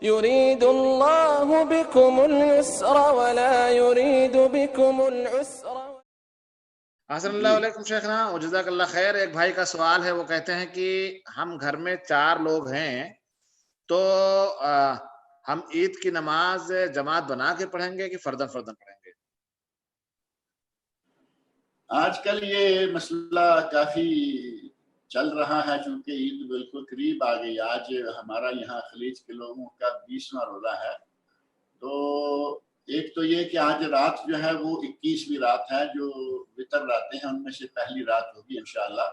يريد الله بكم اليسر ولا يريد بكم العسر. حسن اللہ علیکم شیخنا و جزاک اللہ خیر. ایک بھائی کا سوال ہے، وہ کہتے ہیں کہ ہم گھر میں 4 لوگ ہیں تو ہم عید کی نماز جماعت بنا کے پڑھیں گے کہ فرداً فرداً پڑھیں گے؟ آج کل یہ مسئلہ کافی چل رہا ہے، چونکہ عید بالکل قریب آ گئی. آج ہمارا یہاں خلیج کے لوگوں کا 20واں روزہ ہے. تو ایک تو یہ کہ آج رات جو ہے وہ 21ویں رات ہے، جو وتر راتیں ہیں ان میں سے پہلی رات ہوگی انشاءاللہ.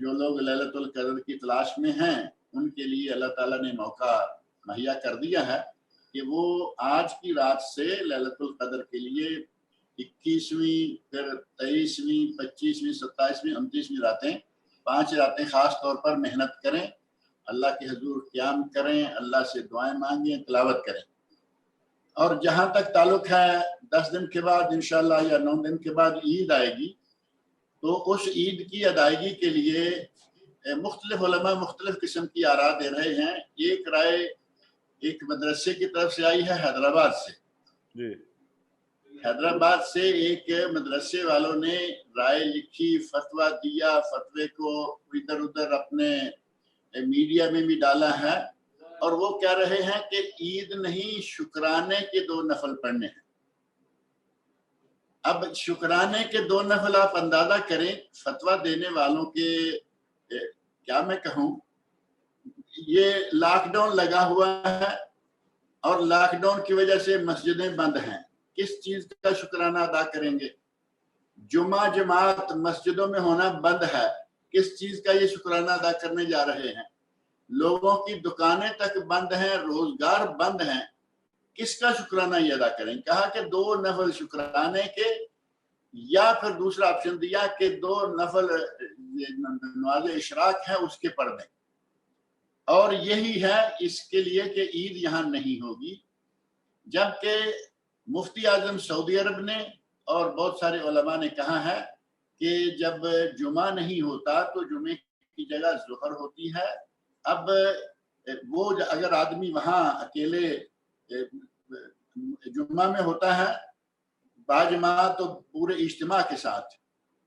جو لوگ لیلۃ القدر کی تلاش میں ہیں ان کے لیے اللہ تعالیٰ نے موقع مہیا کر دیا ہے کہ وہ آج کی رات سے لیلۃ القدر کے لیے 21ویں، پھر 23ویں، 25ویں، 27ویں، 29ویں راتیں، 5 راتیں خاص طور پر محنت کریں، اللہ کے حضور قیام کریں، اللہ سے دعائیں مانگیں، تلاوت کریں. اور جہاں تک تعلق ہے 10 دن کے بعد انشاءاللہ یا 9 دن کے بعد عید آئے گی، تو اس عید کی ادائیگی کے لیے مختلف علماء مختلف قسم کی آراء دے رہے ہیں. ایک رائے ایک مدرسے کی طرف سے آئی ہے حیدرآباد سے. حیدرآباد سے ایک مدرسے والوں نے رائے لکھی، فتویٰ دیا، فتوے کو ادھر ادھر اپنے میڈیا میں بھی ڈالا ہے، اور وہ کہہ رہے ہیں کہ عید نہیں، شکرانے کے 2 نفل پڑھنے ہیں. اب شکرانے کے 2 نفل آپ اندازہ کریں فتویٰ دینے والوں کے، کیا میں کہوں، یہ لاک ڈاؤن لگا ہوا ہے اور لاک ڈاؤن کی وجہ سے مسجدیں بند ہیں. کس چیز کا شکرانہ ادا کریں گے؟ جمعہ جماعت مسجدوں میں ہونا بند ہے، کس چیز کا یہ شکرانہ ادا کرنے جا رہے ہیں؟ لوگوں کی دکانیں تک بند ہیں، روزگار بند ہیں، کس کا شکرانہ یہ ادا کریں؟ کہا کہ 2 نفل شکرانے کے، یا پھر دوسرا آپشن دیا کہ 2 نفل نماز اشراق ہے اس کے پڑھ دیں. اور یہی ہے اس کے لیے کہ عید یہاں نہیں ہوگی. جبکہ مفتی اعظم سعودی عرب نے اور بہت سارے علماء نے کہا ہے کہ جب جمعہ نہیں ہوتا تو جمعے کی جگہ ظہر ہوتی ہے. اب وہ اگر آدمی وہاں اکیلے جمعہ میں ہوتا ہے باجماعت تو پورے اجتماع کے ساتھ،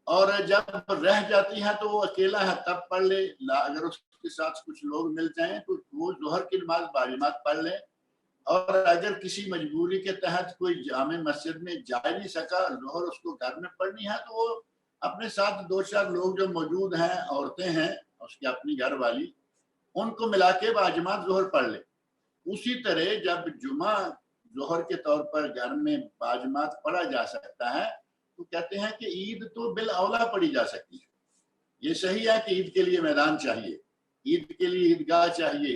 اور جب رہ جاتی ہے تو وہ اکیلا ہے تب پڑھ لے، اگر اس کے ساتھ کچھ لوگ مل جائیں تو وہ ظہر کی نماز باجماعت پڑھ لے. اور اگر کسی مجبوری کے تحت کوئی جامع مسجد میں جا نہیں سکا، ظہر اس کو گھر میں پڑھنی ہے، تو وہ اپنے ساتھ 2-4 لوگ جو موجود ہیں، عورتیں ہیں اس کی اپنی گھر والی، ان کو ملا کے باجماعت ظہر پڑھ لے. اسی طرح جب جمعہ ظہر کے طور پر گھر میں باجماعت پڑھا جا سکتا ہے تو کہتے ہیں کہ عید تو بالاولیٰ پڑھی جا سکتی ہے. یہ صحیح ہے کہ عید کے لیے میدان چاہیے، عید کے لیے عیدگاہ چاہیے،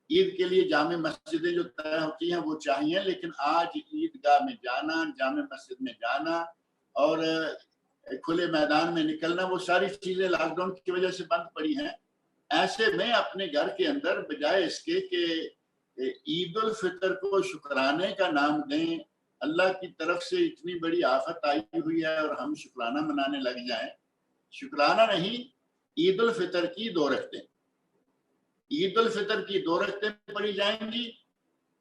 عید کے لیے جامع مسجدیں جو طے ہوتی ہیں وہ چاہیے، لیکن آج عیدگاہ میں جانا، جامع مسجد میں جانا اور کھلے میدان میں نکلنا، وہ ساری چیزیں لاک ڈاؤن کی وجہ سے بند پڑی ہیں. ایسے میں اپنے گھر کے اندر بجائے اس کے کہ عید الفطر کو شکرانے کا نام دیں، اللہ کی طرف سے اتنی بڑی آفت آئی ہوئی ہے اور ہم شکرانہ منانے لگ جائیں. شکرانہ نہیں، عید الفطر کی 2 رکعتیں، عید الفطر کی 2 رکعتیں پڑھی جائیں گی،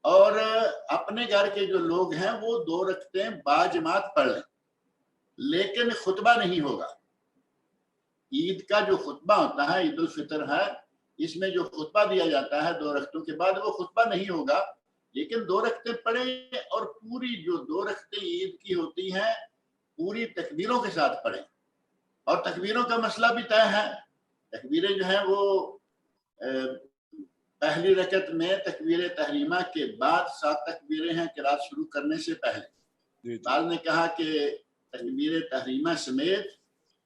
اور اپنے گھر کے جو لوگ ہیں وہ 2 رکعتیں باجماعت پڑھ لیں، لیکن خطبہ نہیں ہوگا. عید کا جو خطبہ ہوتا ہے، عید الفطر ہے، اس میں جو خطبہ دیا جاتا ہے 2 رکعتوں کے بعد، وہ خطبہ نہیں ہوگا، لیکن 2 رکعتیں پڑھیں، اور پوری جو 2 رکعتیں عید کی ہوتی ہیں پوری تکبیروں کے ساتھ پڑھیں. اور تکبیروں کا مسئلہ بھی طے ہے. تکبیریں جو ہیں وہ پہلی رکعت میں تکبیر تحریمہ کے بعد 7 تکبیریں ہیں قرات شروع کرنے سے پہلے. بعض نے کہا کہ تکبیر تحریمہ سمیت،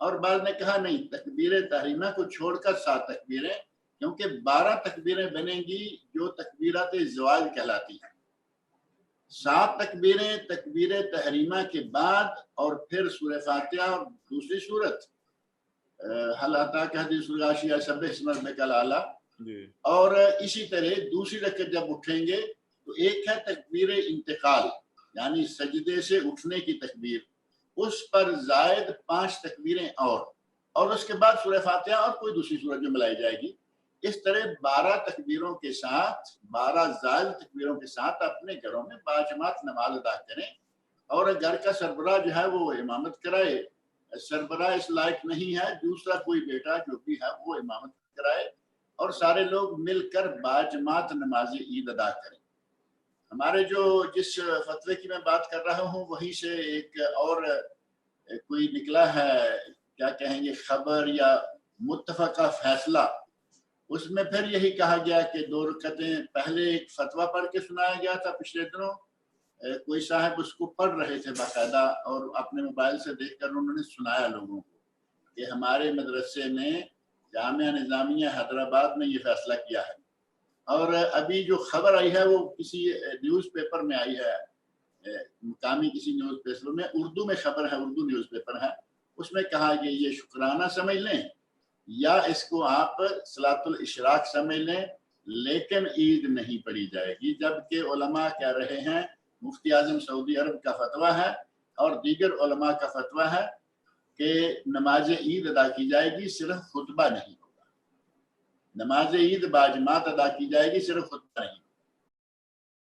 اور بعض نے کہا نہیں، تکبیر تحریمہ کو چھوڑ کر 7 تکبیریں، کیونکہ 12 تکبیریں بنیں گی جو تکبیرات زوال کہلاتی ہیں. 7 تکبیریں تکبیر تحریمہ کے بعد، اور پھر سورہ فاتحہ اور دوسری سورت حل اتاک حدیث الغاشیہ، سبح اسم ربک الاعلیٰ. اور اسی طرح دوسری رکعت جب اٹھیں گے تو ایک ہے تکبیر انتقال، یعنی سجدے سے اٹھنے کی تکبیر، اس پر زائد 5 تکبیریں، اور اس کے بعد سورہ فاتحہ اور کوئی دوسری سورت جو ملائی جائے گی. اس طرح 12 تکبیروں کے ساتھ 12 زائد تکبیروں کے ساتھ اپنے گھروں میں باجماعت نماز ادا کریں، اور گھر کا سربراہ جو ہے وہ امامت کرائے۔ سربراہ اس لائق نہیں ہے، دوسرا کوئی بیٹا جو بھی ہے وہ امامت کرائے، اور سارے لوگ مل کر باجماعت نماز عید ادا کریں۔ ہمارے جس فتوے کی میں بات کر رہا ہوں وہیں سے ایک اور کوئی نکلا ہے، کیا کہیں گے، خبر یا متفقہ فیصلہ۔ اس میں پھر یہی کہا گیا کہ 2 رکعتیں، پہلے ایک فتویٰ پڑھ کے سنایا گیا تھا پچھلے دنوں، کوئی صاحب اس کو پڑھ رہے تھے باقاعدہ، اور اپنے موبائل سے دیکھ کر انہوں نے سنایا لوگوں کو کہ ہمارے مدرسے نے جامعہ نظامیہ حیدرآباد میں یہ فیصلہ کیا ہے۔ اور ابھی جو خبر آئی ہے وہ کسی نیوز پیپر میں آئی ہے، مقامی کسی نیوز پیپر میں، اردو میں خبر ہے، اردو نیوز پیپر ہے، اس میں کہا کہ یہ شکرانہ سمجھ لیں یا اس کو آپ صلاۃ الاشراق سمجھ لیں، لیکن عید نہیں پڑھی جائے گی، جبکہ علماء کہہ رہے ہیں، مفتی اعظم سعودی عرب کا فتویٰ ہے اور دیگر علماء کا فتویٰ ہے کہ نماز عید ادا کی جائے گی، صرف خطبہ نہیں ہوگا۔ نماز عید باجماعت ادا کی جائے گی، صرف خطبہ نہیں